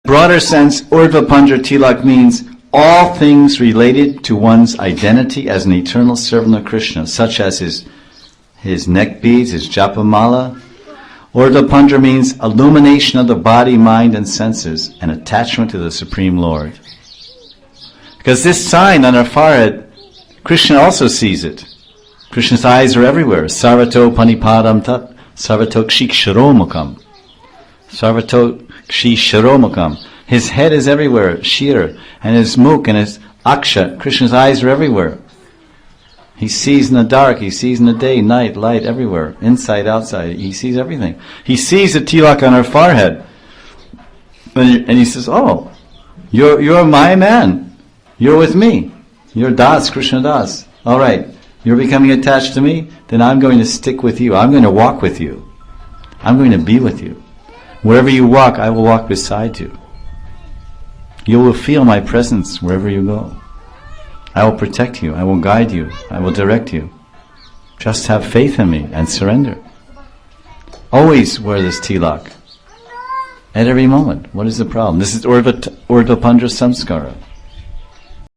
broader sense, Urdhva Pandra Tilak means all things related to one's identity as an eternal servant of Krishna, such as his neck beads, his japamala. Urdhva Pandra means illumination of the body, mind, and senses, and attachment to the Supreme Lord. Because this sign on our forehead, Krishna also sees it. Krishna's eyes are everywhere. Sarvato panipadam tat, sarvato kshiksharomukam. Sarvato kshisharomukam. His head is everywhere, shir, and his mukh and his aksha. Krishna's eyes are everywhere. He sees in the dark, he sees in the day, night, light, everywhere, inside, outside. He sees everything. He sees the tilak on our forehead. And he says, oh, you're my man. You're with me. You're Das, Krishna Das. All right, you're becoming attached to me? Then I'm going to stick with you. I'm going to walk with you. I'm going to be with you. Wherever you walk, I will walk beside you. You will feel my presence wherever you go. I will protect you. I will guide you. I will direct you. Just have faith in me and surrender. Always wear this tilak. At every moment. What is the problem? This is Urdhva Pandra Samskara.